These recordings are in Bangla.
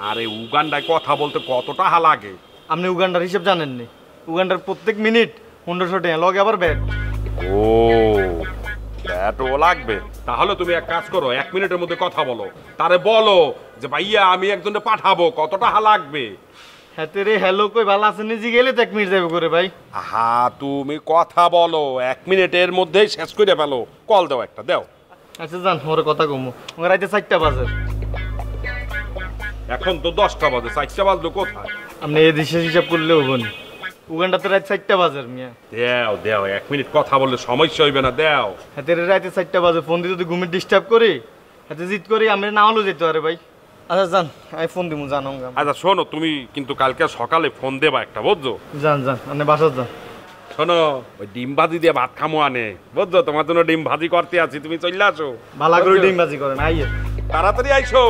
আরে উগান্ডায় কথা বলতে কত টাকা লাগে? আপনি উগান্ডার হিসেব জানেননি? উগান্ডার প্রত্যেক মিনিট 1500 টাকা লগে আবার ব্যাট। ও ব্যাটও লাগবে? তাহলে তুমি এক কাজ করো, 1 মিনিটের মধ্যে কথা বলো, তারে বলো যে ভাইয়া আমি একজনকে পাঠাবো, কত টাকা লাগবে। হাতে রে হ্যালো কই ভালো আছেন নিজে গেলে তো 1 মিনিট যাবে করে ভাই। হ্যাঁ তুমি কথা বলো, 1 মিনিটের মধ্যেই শেষ করে ফেলো। কল দাও, একটা দাও। আচ্ছা যান, ওর কথা কমো। ওর রাইতে 4টা বাজে। এখন তো 10টা বাজে, 4টা বাজলো কোথায়? আপনি এই দেশের হিসাব করলেও হবনি। উগান্ডাতে রাত 4টা বাজে মিয়া। দাও দাও, 1 মিনিট কথা বললে সমস্যা হইবে না, দাও। হাতে রে রাতে 4টা বাজে, ফোন দিয়ে যদি ঘুমিয়ে ডিস্টার্ব করি, হাতে জিত করি, আমি না হলেও যেতে পারে ভাই। আচ্ছা যান, আমি ফোন দিব, জানো। আচ্ছা শোনো, তুমি কিন্তু কালকে সকালে ফোন দেবা একটা, বুঝছো? যান যান, আপনি বাসা যান। শোনো, ওই ডিম ভাজি দিয়ে ভাত খামো আনে, বুঝছো? তোমার জন্য ডিম ভাজি করতে আছি, তুমি চলে আসো। ভালো করে ডিম ভাজি করেন, আইয়ে তাড়াতাড়ি আইসো।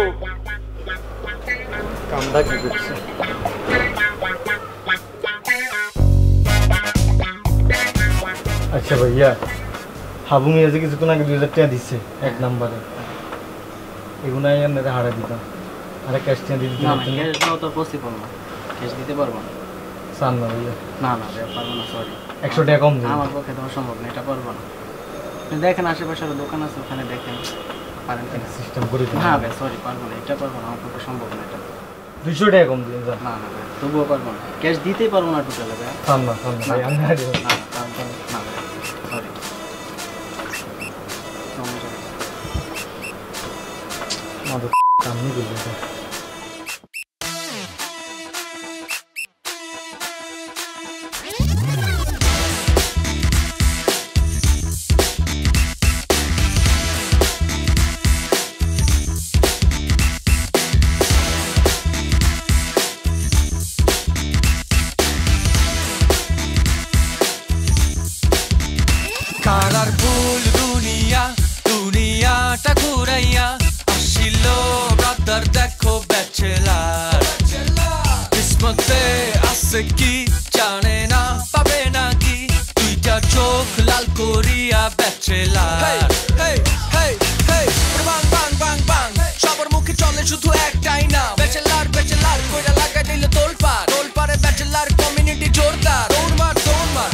কামটা কি করছে? আচ্ছা ভাইয়া, হাবু মিয়া যে কিছুক্ষণ আগে 2000 টাকা দিচ্ছে 1 নম্বরে, এগুলাই আপনারা হারা দিতাম। আরে ক্যাশ টাকা দিয়ে দিতে। না ক্যাশ দাও তো পসিবল না, ক্যাশ দিতে পারবো না। সান না ভাইয়া, না না পারবো না, সরি। 100 টাকা কম দিন। আমার পক্ষে দেওয়া সম্ভব না, এটা পারবো না। আপনি দেখেন আশেপাশে আরো দোকান আছে, ওখানে দেখেন পারেন কিনা সিস্টেম করে দিন। না ভাই সরি, পারবো না, এটা পারবো না, আমার পক্ষে সম্ভব না এটা। 200 টাকা কম দিন। না না ভাই, তবুও পারবো না, ক্যাশ দিতেই পারবো না টোটালে ভাই। সান না ভাই, আমি হারি। না না ভাই সরি। আমাদের কাম নেই বলতে। কালারফুল দুনিয়াটা ঘুরাইয়া আসিল ব্রাদার, দেখো ব্যাচেলার। কিসমতে আছে কি জানে না, পাবে নাকি 2টা চোখ লাল করিয়া ব্যাচেলার। বাং বাং বাং বাং, সবার মুখে চলে শুধু একটাই না, ব্যাচেলার ব্যাচেলার কইরা লাগাই দিল তোলপাড়ে ব্যাচেলার কমিউনিটি জোরদার। দৌড়মার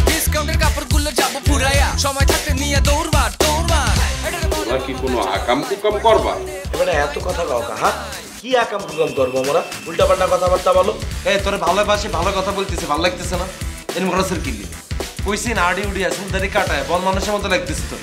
ডিসকাউন্টের কাপড়গুলো যাবো পুরাইয়া, সময় থাকতে নিয়ে দৌড়মার। তোমরা কি কোনো আকাম কুকাম করবা? এবারে এত কথা কাও কা? হ্যাঁ কি আকাম কুকাম করবো আমরা? উল্টাপাল্টা কথাবার্তা বলো। এই তোরে ভালোবাসি, ভালো কথা বলতেছে, ভালো লাগতেছে না? এর মরাসের কিলি কইছি না, আড়ি উড়ি আসুন দাড়ি কাটায় বল মানুষের মতো লাগতেছে তো।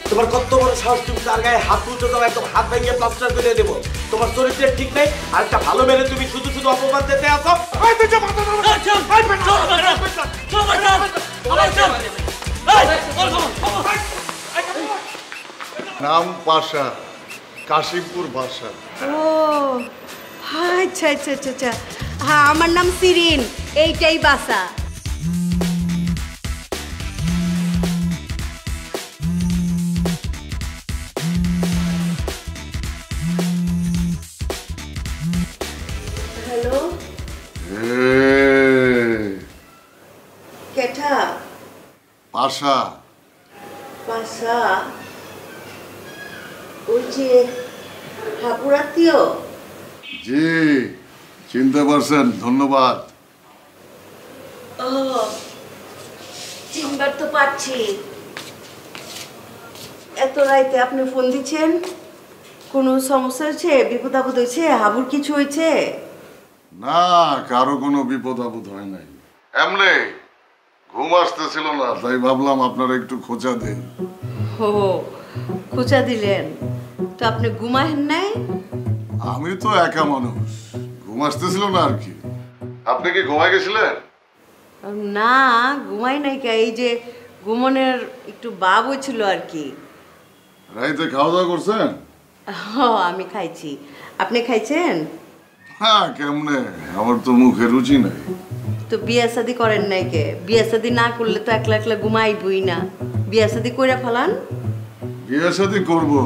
তোমার কত বড় সাহস, তুমি তার গায়ে হাত তুলতে দাও, একদম হাত ভেঙে প্লাস্টার করে দেবো। তোমার চরিত্রের ঠিক নেই, আর একটা ভালো মেরে তুমি শুধু শুধু অপমান দিতে আসো। নাম পাশা, কাশিমপুর ভাষা। ও আচ্ছা আচ্ছা আচ্ছা আচ্ছা, হ্যাঁ আমার নাম সিরিন, এইটাই বাসা। হ্যালো কেঠা? পাশা বাসা ওই যে হাপুরাত্মীয়। জি চিনতে পারছেন, ধন্যবাদ। ও চিনবার তো পাচ্ছি। এত রাইতে আপনি ফোন দিচ্ছেন, কোনো সমস্যা হয়েছে? বিপদ আপদ হয়েছে? হাবুর কিছু হয়েছে? না, কারো কোনো বিপদ আপদ হয় নাই, এমনি ঘুম আসতেছিল না, তাই ভাবলাম আপনারা একটু খোঁচা দেন। ও খোঁচা দিলেন তো? আপনি ঘুমাহেন নাই? আমি তো একা মানুষ, ঘুম আসতেছিল না আর কি। আপনি কি ঘুমাই গেছিলেন? না ঘুমাই নাই কে, এই যে ঘুমনের একটু ভাব হয়েছিল আর কি। রাইতে খাওয়া দাওয়া করছেন? আমি খাইছি, আপনি খাইছেন? হ্যাঁ কেমনে, আমার তো মুখে রুচি নাই। তো বিয়া শাদি করেন নাই কে? বিয়া শাদি না করলে তো একলা একলা ঘুমাইবই না, বিয়া শাদি কইরা ফেলান। বিয়ে শাদী করবো,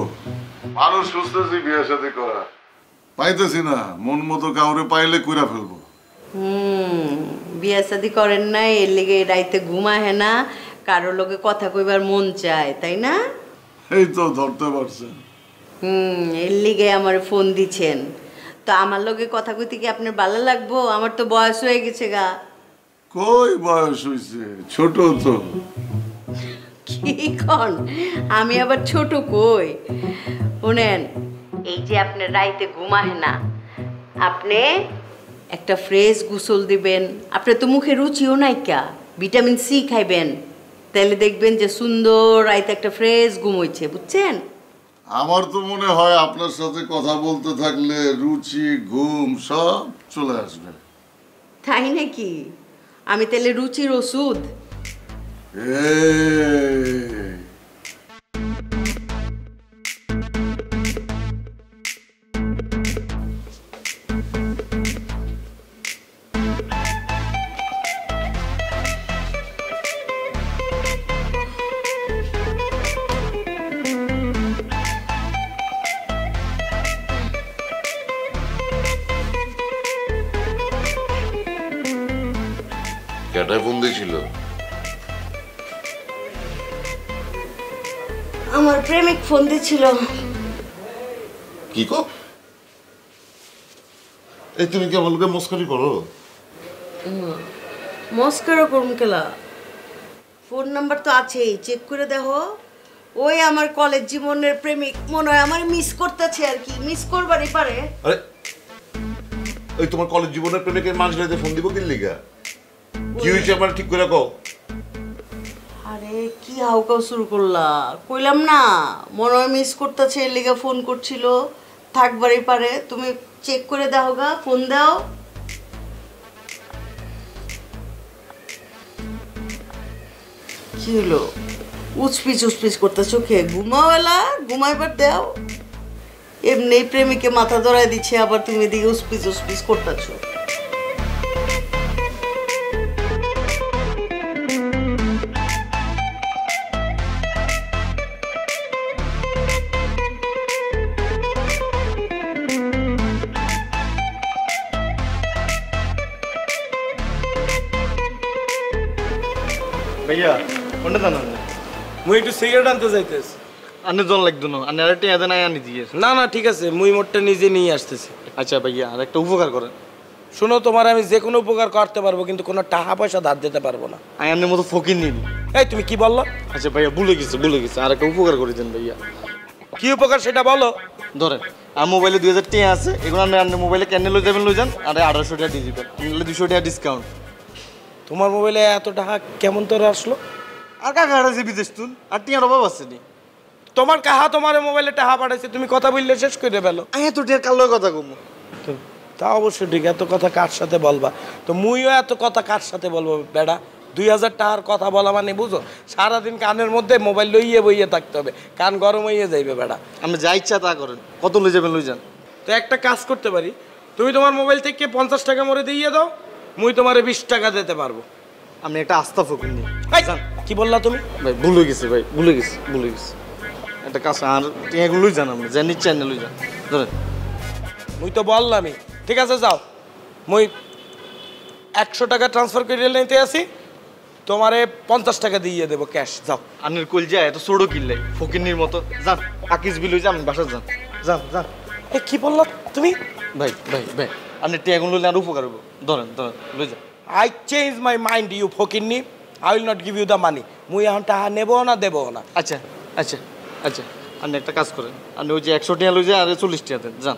মানুষ খুঁজতেছি বিয়ে শাদী করা, পাইতেছি না, মন মতো কাউরে পাইলে কইরা ফেলবো। বিয়া শাদি করেন নাই, এর লেগে রাইতে ঘুমায় না, কারোর লোকে কথা কইবার মন চায়, তাই না? এই তো ধরতে পারছেন। এর লিগে আমার ফোন দিছেন। তো আমার লগে কথা কইতে কি আপনার ভালো লাগবো? আমার তো বয়স হয়ে গেছে গা। কই বয়স হইছে, ছোট তো। কি কন? আমি আবার ছোট কই? শুনেন, এই যে আপনি রাইতে ঘুমায় না, আপনি একটা ফ্রেশ গোসল দিবেন। আপনার তো মুখে রুচিও নাই কা, ভিটামিন সি খাইবেন, তাহলে দেখবেন যে সুন্দর রাইতে একটা ফ্রেশ ঘুম হইছে, বুঝছেন? আমার তো মনে হয় আপনার সাথে কথা বলতে থাকলে রুচি ঘুম সব চলে আসবে। তাই নাকি? আমি তাহলে রুচির ওষুধ? এই কেটায় ফোন দিয়েছিল? আমার প্রেমিক ফোন দিছিল। কি কো? এই তুমি কি আমার লোকে মস্করি করো? মস্করা করুন কেলা? ফোন নাম্বার তো আছেই, চেক করে দেখো। ওই আমার কলেজ জীবনের প্রেমিক, মনে হয় আমার মিস করতেছে আর কি, মিস করবারই পারে। আরে ওই তোমার কলেজ জীবনের প্রেমিকের মানুষ রাতে ফোন দিব কি লিগা? কি হইছে আমার ঠিক করে কও। আরে কি হাউকাও শুরু করলা? কইলাম না মনে হয় মিস করতেছে, এর লিগা ফোন করছিল, থাকবারই পারে। তুমি চেক করে দাও গা, ফোন দাও। কি হলো উচপিচ উচপিচ করতেছো? কে ঘুমাও? এলা ঘুমাইবার দাও। এমনি প্রেমিকে মাথা ধরাই দিচ্ছে, আবার তুমি এদিকে উচপিচ উচপিচ করতেছো। ভাইয়া কোনটা জানো? মুই একটু সিগারেট আনতে যাইতেছি। আনে জন লাগতো না, আনে আরেকটা এদের নাই আনি দিয়ে। না না ঠিক আছে, মুই মোটটা নিজে নিয়ে আসতেছি। আচ্ছা ভাইয়া আর একটা উপকার করেন। শোনো, তোমার আমি যে কোনো উপকার করতে পারবো, কিন্তু কোনো টাকা পয়সা ধার দিতে পারবো না। আমি আপনার মতো ফকির নিন। এই তুমি কি বললো? আচ্ছা ভাইয়া ভুলে গেছে, আর একটা উপকার করে দেন ভাইয়া। কি উপকার সেটা বলো। ধরেন আমার মোবাইলে 2000 টাকা আছে, এগুলো আপনার মোবাইলে কেন লই যাবেন লই যান, আর 1800 টাকা দিয়ে দিবেন, 200 টাকা ডিসকাউন্ট। তোমার মোবাইলে এত টাকা কেমন তোর আসলো? আর কাকা হারাইছে বিদেশ তুল, আর টিয়ার অভাব আছে নি। তোমার কাহা তোমার মোবাইলে টাকা পাঠাইছে, তুমি কথা বললে শেষ করে ফেলো। এত টিয়ার কালোর কথা কমু। তা অবশ্যই ঠিক, এত কথা কার সাথে বলবা? তো মুইও এত কথা কার সাথে বলবো বেড়া? 2000 টাকার কথা বলা মানে বুঝো, সারাদিন কানের মধ্যে মোবাইল লইয়ে বইয়ে থাকতে হবে, কান গরম হইয়ে যাইবে বেড়া। আপনি যা ইচ্ছা তা করেন, কত লই যাবেন লই যান। তো একটা কাজ করতে পারি, তুমি তোমার মোবাইল থেকে 50 টাকা মরে দিয়ে দাও, মুই তোমারে 20 টাকা দিতে পারবো। আমি একটা আস্থা ফকির নিই। কি বললা তুমি? ভাই ভুলে গেছি, ভাই ভুলে গেছি। একটা কাজ আর টিয়াগুলো লই যান, আপনি যা নিচ্ছে আনে লই যান। ধরেন মুই তো বললামই, ঠিক আছে যাও, মুই 100 টাকা ট্রান্সফার করে নিতে আসি, তোমারে 50 টাকা দিয়ে দেবো ক্যাশ। যাও। আনের কল যায় এত ছোড়ো কিনলে ফকিরনির মতো। যান আকিস বিল লই যান, বাসা যান। যান যান। এ কি বললা তুমি? ভাই আপনি টিয়াগুলো লইলে আর উপকার হবো। ধরেন লই যান। I change my mind, you ফকিন্নি। I will not give you the money. মুই এখন টাকা নেবো না, দেবো না। আচ্ছা আপনি একটা কাজ করেন, আপনি ওই যে 100 টাকা লই যায় আর 40 টাকা দেন। যান।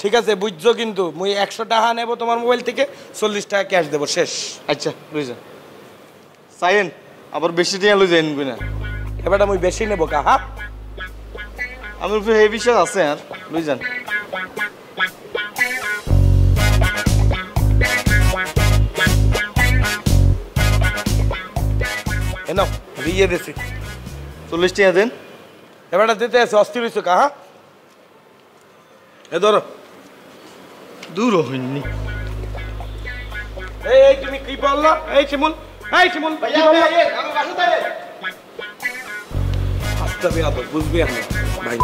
ঠিক আছে বুঝছো, কিন্তু মুই 100 টাকা নেবো তোমার মোবাইল থেকে, 40 টাকা ক্যাশ দেবো, শেষ। আচ্ছা লই যান। সাইন আবার বেশি টাকা লই যান না। এবারটা মুই বেশি নেবো কা? হ্যাঁ আমার উপরে এই বিশ্বাস আছে, আর লই যান। নাও দিয়ে দিছি, 40 টাকা দেন। এবারটা দিতে আছে, অস্থির হইছো কা? হ্যাঁ এ ধরো। দূর হইনি। এই তুমি কি বললা? এই শিমুল ভাইয়া আস্তে বিয়াদ বুঝবি আমি ভাই।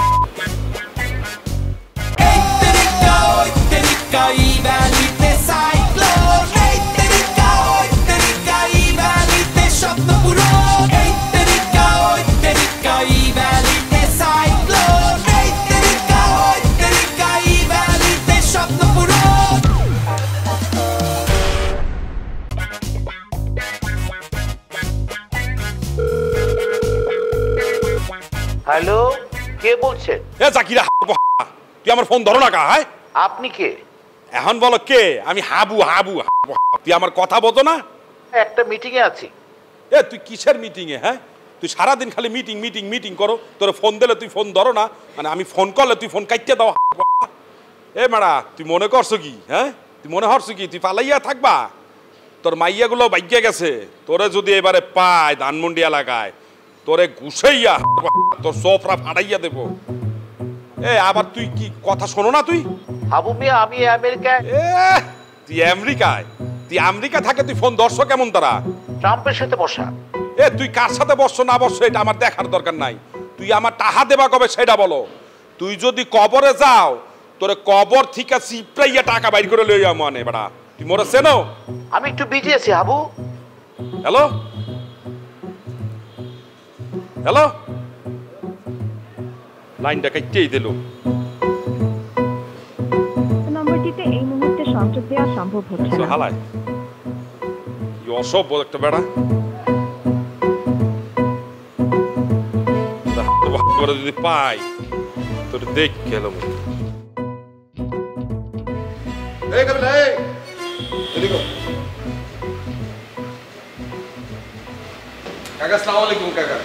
Hey, তেরিকা ই ভ্যালিতে সাইক্লোন এই তেরিকা ওই তেরিকা ই ভ্যালিতে স্বপ্ন পূরণ এই তেরিকা ওই তেরিকা ই ভ্যালিতে সাইক্লোন এই তেরিকা ওই তেরিকা ই ভ্যালিতে স্বপ্ন পূরণ হ্যালো, কে বলছেন? এ জাকিরা তুই আমার ফোন ধরো না কা? হ্যাঁ আপনি কে? এখন বলো কে? আমি হাবু হাবু। তুই আমার কথা বোঝো না? একটা মিটিং এ আছি। এ তুই কিসের মিটিং এ? হ্যাঁ তুই সারাদিন খালি মিটিং মিটিং মিটিং করো। তোর ফোন দিলে তুই ফোন ধরো না, মানে আমি ফোন করলে তুই ফোন কাটিয়ে দাও। এ মারা তুই মনে করছো কি? হ্যাঁ তুই মনে হরছো কি তুই পালাইয়া থাকবা? তোর মাইয়াগুলো বাইকে গেছে। তোরে যদি এবারে পায় ধানমন্ডি এলাকায়, তোরে ঘুষাইয়া তোর সোফরা ফাটাইয়া দেব। এ আবার তুই কি কথা শোনো না তুই? হাবু মিয়া, আমি আমেরিকায়। এ তুই আমেরিকায়? তুই আমেরিকা থাকে তুই ফোন ধরছো কেমন তারা? ট্রাম্পের সাথে বসা। এ তুই কার সাথে বসছো না বসছো এটা আমার দেখার দরকার নাই। তুই আমার টাহা দেবা কবে সেটা বলো। তুই যদি কবরে যাও, তোরে কবর থেকে চিপড়াইয়া টাকা বাইর করে লইয়া মনে বেড়া। তুই মোরে চেনো? আমি একটু বিজি আছি হাবু। হ্যালো হ্যালো, লাইনটা কাটতেই দিল। নম্বরটিতে এই মুহূর্তে সংযোগ দেওয়া সম্ভব হচ্ছে না। হালাই অসভ্য একটা বেড়া। যদি পাই তোর দেখ গেল। কাকা আসসালামু আলাইকুম। কাকা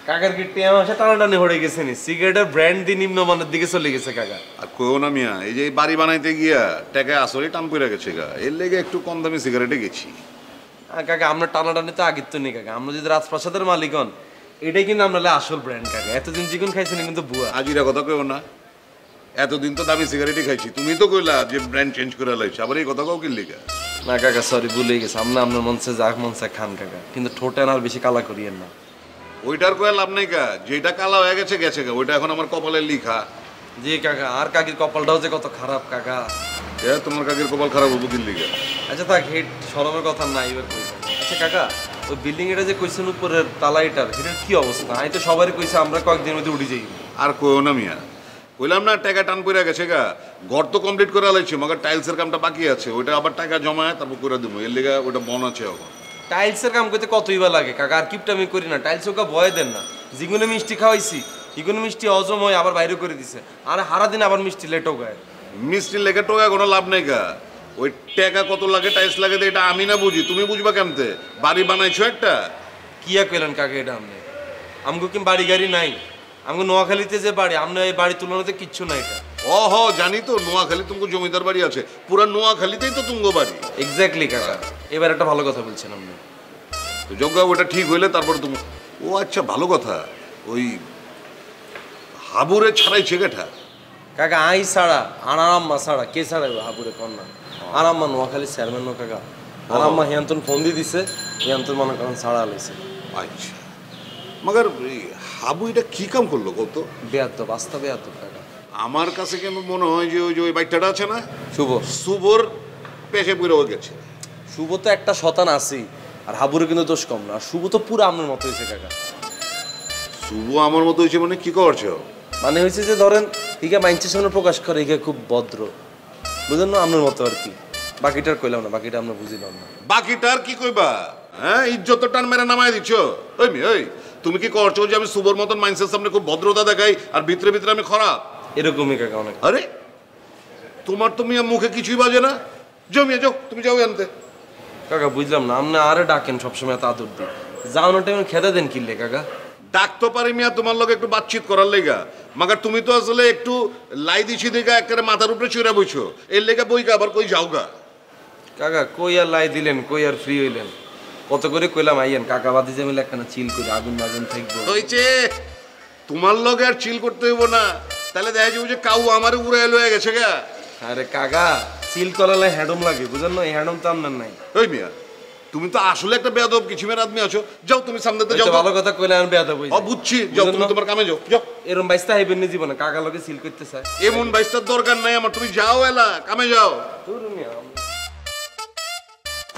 কাকার গিট্টি আমার সাথে টানাটানি হয়ে গেছে নি। সিগারেটের ব্র্যান্ড দিয়ে নিম্নমানের দিকে চলে গেছে কাকা। আর কইও না মিয়া, এই যে বাড়ি বানাইতে গিয়া টাকা আসলে টান পড়ে গেছে গা, এর লেগে একটু কম দামি সিগারেটে গেছি। কাকা আমরা টানাটানি তো আগের তো নেই কাকা। আমরা যদি রাজপ্রাসাদের মালিক হন, এটাই কিন্তু আমরা আসল ব্র্যান্ড কাকা। এতদিন চিকন খাইছেন কিন্তু বুয়া। আজিরা কথা কইও না, এতদিন তো দামি সিগারেটই খাইছি। তুমি তো কইলা যে ব্র্যান্ড চেঞ্জ করে লাইছি, আবার এই কথা কও কি লিগা? না কাকা সরি, ভুলে গেছে। আমরা আপনার মনসে যা মনসে খান কাকা, কিন্তু ঠোঁটে আর বেশি কালা করিয়েন না। ওইটার কয়ে লাভ নাই কা, যেটা কালা হয়ে গেছে গেছে গা, ওইটা এখন আমার কপালে লিখা। জি কাকা, আর কাকির কপালটাও যে কত খারাপ কাকা। এ তোমার কাকির কপাল খারাপ হবো কি লিগা? আচ্ছা থাক, হেড সরমের কথা নাই এবার কই। আচ্ছা কাকা, ওই বিল্ডিং এটা যে কইছেন উপরের তালা, এটার কি অবস্থা? আমি তো সবারই কইছে আমরা কয়েকদিনের মধ্যে উঠে যাই। আর কইও না মিয়া, কইলাম না টাকা টান পড়ে গেছে গা। ঘর তো কমপ্লিট করে লাইছি, মগর টাইলসের কামটা বাকি আছে, ওইটা আবার টাকা জমায় তারপর করে দেবো। এর লেগে ওটা বন আছে এখন। টাইলসের কাম করতে কতই বা লাগে কাকা, আর কিপটা আমি করি না। টাইলস ওকে ভয় দেন না। যেগুলো মিষ্টি খাওয়াইছি এগুলো মিষ্টি হজম হয় আবার বাইরে করে দিছে, আর হারা দিন আবার মিষ্টি লেটও গায়। মিষ্টির লেগে টোকা কোনো লাভ নেই গা। ওই টাকা কত লাগে টাইলস লাগে এটা আমি না বুঝি, তুমি বুঝবা কেমতে? বাড়ি বানাইছো একটা। কিয়া কইলেন কাকা এটা? আপনি আমগো কি বাড়ি গাড়ি নাই? আমগো নোয়াখালীতে যে বাড়ি, আমরা এই বাড়ির তুলনাতে কিচ্ছু নাই এটা। ও হ জানি তো, নোয়াখালী তুমি জমিদার বাড়ি আছে, পুরা নোয়াখালীতেই তো তুঙ্গ বাড়ি। এক্স্যাক্টলি কাকা, এবার একটা ভালো কথা বলছেন আপনি। তো যোগ্য ওটা ঠিক হইলে তারপরে তুমি। ও আচ্ছা ভালো কথা, ওই হাবুরে ছাড়াই ছেগেটা কাকা আই ছাড়া আর আরাম্মা ছাড়া কে ছাড়াইব হাবুরে কন্যা? আরাম্মা নোয়াখালী চেয়ারম্যান নো কাকা। আরাম্মা হিয়ান্তন ফোন দিয়ে দিছে, হিয়ান্তন মনে করেন ছাড়া লাইছে। আচ্ছা মগর হাবু এটা কি কাম করলো কত? বেয়াদ্দব, বাস্তব বেয়াদ্দব কাকা। আমার কাছে কেন মনে হয় যে ওই যে ওই বাইকটা আছে না শুভ, শুভর পেশে পুরো গেছে। শুভ তো একটা শতান আছেই, আর হাবুরে কিন্তু দোষ কম না। আর শুভ তো পুরো আপনার মতো হয়েছে কাকা। শুভ আমার মতো হয়েছে মানে কি করছো? মানে হয়েছে যে ধরেন ইকে মাইন্সের সামনে প্রকাশ করে ইকে খুব ভদ্র, বুঝলেন না? আপনার মতো আর কি। বাকিটার কইলাম না, বাকিটা আমরা বুঝিলাম না। বাকিটার কি কইবা? হ্যাঁ ইজ্জত টান মেরে নামায় দিচ্ছ। ওই মি ওই তুমি কি করছো যে আমি শুভর মতন মাইন্সের সামনে খুব ভদ্রতা দেখাই আর ভিতরে ভিতরে আমি খারাপ? এরকমই কাকা অনেক। আরে তোমার তো মিয়া মুখে কিছুই বাজে না। জমিয়ে যাও, তুমি যাও আনতে। কাকা বুঝলাম না, আপনি আরে ডাকেন সবসময় এত আদর দিই, যাওয়ানোর টাইমে খেতে দেন কিনলে কাকা? ডাকতে পারি মিয়া তোমার লগে একটু বাতচিত করার লেগা, মাগার তুমি তো আসলে একটু লাই দিছি দেখা একেবারে মাথার উপরে চুরা বইছো। এর লেগা বইকা আবার কই যাওগা? কাকা কই আর লাই দিলেন, কই আর ফ্রি হইলেন? কত করে কইলাম আইয়েন, কাকা বাদি যে মিলে একটা চিল করে আগুন মাগুন থাকবো। হইছে তোমার লগে আর চিল করতে হইব না, তাহলে দেখা যাবে যে কাউ আমার উপরে এলো হয়ে গেছে গা। আরে কাকা চিল করালে হ্যাডম লাগে, বুঝেন না? এই হ্যাডম তো আপনার নাই। ওই মিয়া তুমি তো আসলে একটা বেয়াদব কিছিমের আদমি আছো, যাও তুমি সামনেতে যাও। ভালো কথা কইলে আমি বেয়াদব হই। বুঝছি, যাও তুমি তোমার কামে যাও। যাও। এরকম বাইস্তা হইবেন না জীবনে, কাকা লগে সিল করতে চায়। এমন বাইস্তার দরকার নাই আমার, তুমি যাও এলা কামে যাও।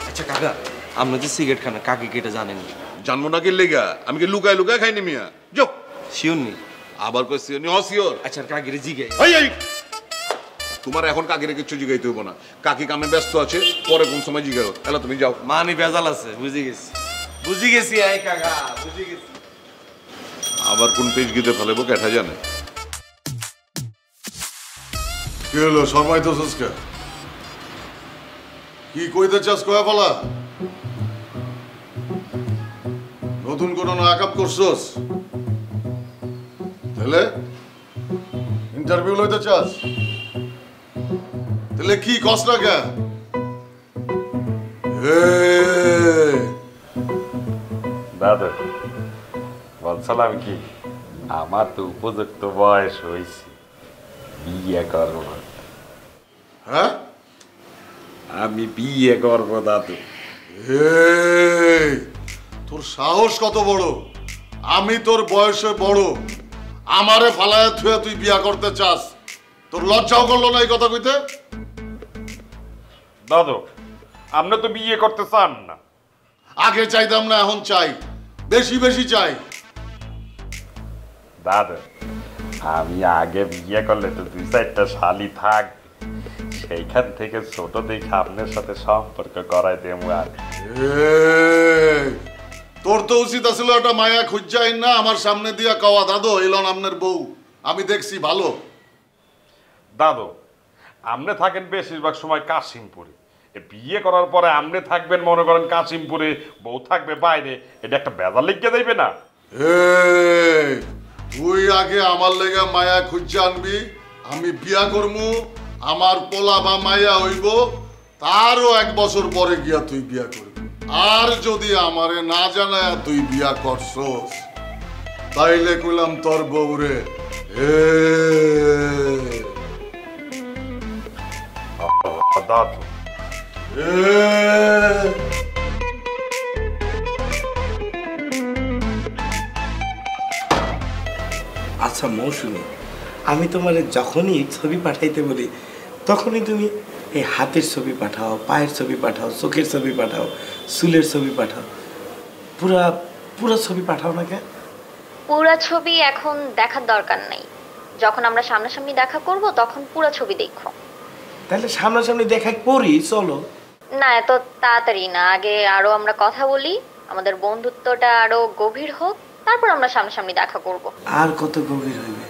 আচ্ছা কাকা, আপনি যে সিগারেট খান কাকি কেটে জানেন? জানবো না কি লেগা, আমি কি লুকায় লুকায় খাইনি মিয়া। যাও। শিওর নি? আবার কই শিওর নি? শিওর। আচ্ছা কাকিরে জিগাই। এই তোমার এখন কাকিরে কিছু জিগাইতে হইব না, কাকি কামে ব্যস্ত আছে, পরে কোন সময় জিগাও। এলা তুমি যাও। মানি বেজাল আছে, বুঝি গেছি আই কাকা, বুঝি গেছি। আবার কোন পেজ গিতে ফেলেবো কেঠা জানে। কি হলো সবাই তো সস্কা, কি কইতে চাস কয়া বলা? নতুন কোন আকাপ করছস? তাহলে ইন্টারভিউ লইতে চাস? তাহলে কি কষ্ট লাগে? দাদু বলছিলাম কি, আমার তো উপযুক্ত বয়স হয়েছে, বিয়ে করবো না। হ্যাঁ, আমি বিয়ে করবো দাদু। তোর সাহস কত বড়? আমি তোর বয়সে বড়, আমারে ফালায় থুয়ে তুই বিয়া করতে চাস? তোর লজ্জাও করলো না এই কথা কইতে? দাদু আপনি তো বিয়ে করতে চান না। আগে চাইতাম না, এখন চাই, বেশি বেশি চাই। দাদু আমি আগে বিয়ে করলে তো 2-4টা শালি থাক, সেইখান থেকে ছোট দেখে আপনার সাথে সম্পর্ক করাই দেবো। আর তোর তো উচিত আসলে একটা মায়া খুঁজাই না আমার সামনে দিয়া কওয়া, দাদু এলন আপনার বউ আমি দেখছি ভালো। দাদু আপনি থাকেন বেশিরভাগ সময় কাশিমপুরে, বিয়ে করার পরে আপনি থাকবেন মনে করেন কাশিমপুরে, বউ থাকবে বাইরে, এটা একটা বেজার লিখে দেবে না? তুই আগে আমার লেগে মায়া খুঁজা আনবি, আমি বিয়া করমু, আমার পোলা বা মায়া হইব, তারও 1 বছর পরে গিয়া তুই বিয়া করবি। আর যদি আমারে না জানায় তুই বিয়া করছস, তাইলে কইলাম তোর বউরে দাদু আচ্ছা মৌসুমী, আমি তোমার যখনই ছবি পাঠাইতে বলি তখনই তুমি এই হাতের ছবি পাঠাও, পায়ের ছবি পাঠাও, চোখের ছবি পাঠাও, চুলের ছবি পাঠাও, পুরা ছবি পাঠাও না কেন? পুরা ছবি এখন দেখার দরকার নাই, যখন আমরা সামনাসামনি দেখা করব তখন পুরা ছবি দেখো। তাহলে সামনাসামনি দেখা করি, চলো। না এত তাড়াতাড়ি না, আগে আরো আমরা কথা বলি, আমাদের বন্ধুত্বটা আরো গভীর হোক, তারপর আমরা সামনাসামনি দেখা করব। আর কত গভীর হইবে?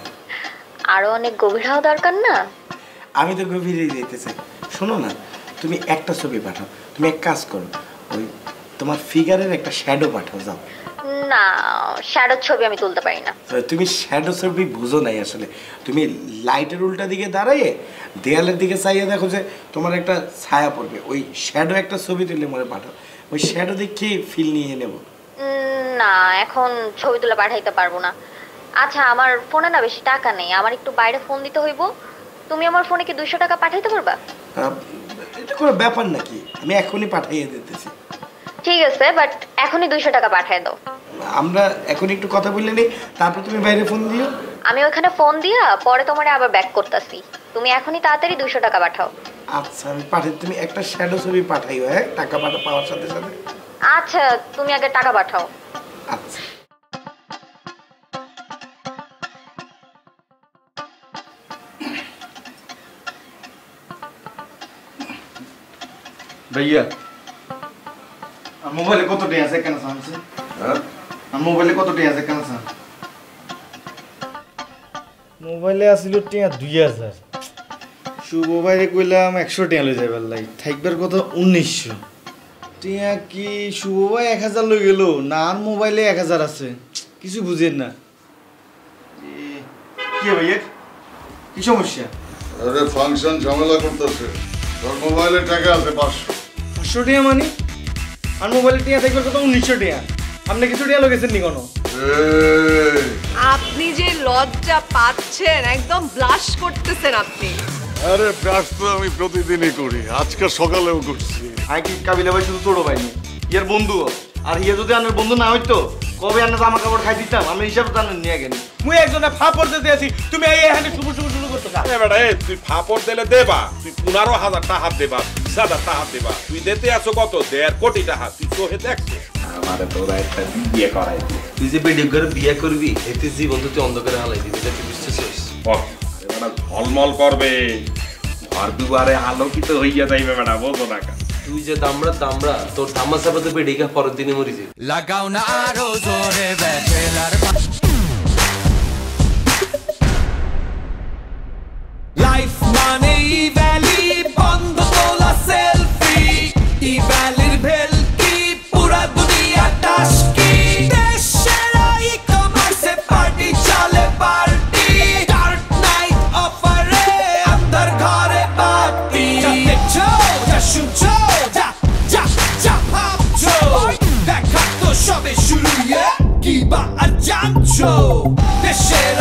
আরো অনেক গভীর হওয়া দরকার না? আমি তো গভীরে যেতে চাই। শোনো না, তুমি একটা ছবি পাঠাও, তুমি এক কাজ করো, ওই তোমার ফিগারের একটা শ্যাডো পাঠাও, যাও। না শ্যাডোর ছবি আমি তুলতে পারি না। তুমি শ্যাডো ছবি বুঝো নাই আসলে, তুমি লাইটের উল্টা দিকে দাঁড়াইয়ে দেয়ালের দিকে চাইয়ে দেখো যে তোমার একটা ছায়া পড়বে, ওই শ্যাডো একটা ছবি তুলে মনে পাঠাও, ওই শ্যাডো দেখে ফিল নিয়ে নেব। না এখন ছবি তুলে পাঠাইতে পারবো না। আচ্ছা আমার ফোনে না বেশি টাকা নেই, আমার একটু বাইরে ফোন দিতে হইব, তুমি আমার ফোনে কি 200 টাকা পাঠাইতে পারবা? এটা কোনো ব্যাপার নাকি, আমি এখনই পাঠিয়ে দিতেছি। ঠিক আছে, বাট এখনই 200 টাকা পাঠিয়ে দাও। আমরা এখন একটু কথা বললে নেই, তারপর তুমি বাইরে ফোন দিও। আমি ওখানে ফোন দিয়া পরে তোমারে আবার ব্যাক করতেছি, তুমি এখনই তাড়াতাড়ি 200 টাকা পাঠাও। আচ্ছা আমি পাঠাই, তুমি একটা শ্যাডো ছবি পাঠাইও, হ্যাঁ টাকা পাওয়ার সাথে সাথে। আচ্ছা তুমি আগে টাকা পাঠাও। আচ্ছা ভাইয়া আর মোবাইলে কত টাকা আছে কেন সামছে? হ্যাঁ আর মোবাইলে কত টাকা আছে কেন সাম? মোবাইলে আসিল টাকা 2000, শুভ ভাইরে কইলাম 100 টাকা লই যাইবার লাই, থাকবার কথা 1900 টাকা। কি শুভ ভাই 1000 লই গেল না? আর মোবাইলে 1000 আছে, কিছু বুঝেন না। কি ভাইয়া কি সমস্যা? আরে ফাংশন ঝামেলা করতেছে, তোর মোবাইলে টাকা আছে 500 টাকা মানে? আর মোবাইলে টাকা থাকবার কথা 1900 টাকা, আপনি কিছু টাকা লগেছেন নি কোনো? আপনি যে লজ্জা পাচ্ছেন, একদম ব্লাশ করতেছেন আপনি। আরে ব্রাশ তো আমি প্রতিদিনই করি, আজকে সকালেও করছি। আই কি কাবিলা ভাই শুধু তোড়ো ভাই ইয়ার বন্ধু আর ইয়ে যদি আনের বন্ধু না হইতো কবে আনে জামা কাপড় খাই দিতাম আমি হিসাব জানেন নিয়ে গেলি মুই একজনে ফাপড় দিতে আছি তুমি এই এখানে শুরু করতে কা এ বেটা এ তুই ফাপড় দিলে দেবা তুই 15,000 টাকা দেবা 20,000 টাকা দেবা তুই দিতে আছো কত 1.5 কোটি টাকা তুই চোখে দেখছো আমারে তোরা একটা বিয়ে করাই তুই যে বেডি করে বিয়ে করবি এতে জীবন তুই অন্ধকারে হালাই দিবি এটা কি বিশ্বাস করিস আরে বেটা ঝলমল করবে ঘর দুয়ারে আলোকিত হইয়া যাইবে বেটা বোঝো না কা তুই যে দামড়া তোর তামাশা পথে বেডিকা পরের দিনে মরি যাবি লাগাও না আরো জোরে ব্যাচেলার লাইফ মানে ভ্যালি বন্ধ তোলা সেলফি ই ভ্যালির ভেলকি পুরা দুনিয়া টাসকি দেশের ই-কমার্সে পার্টি চলে পার্টি ডার্ক নাইট অফারে আন্দার ঘরে পার্টি যা দেখছো যা শুনছো যা ভাবছো দেখা তো সবে শুরু কি বা আর জানছো দেশের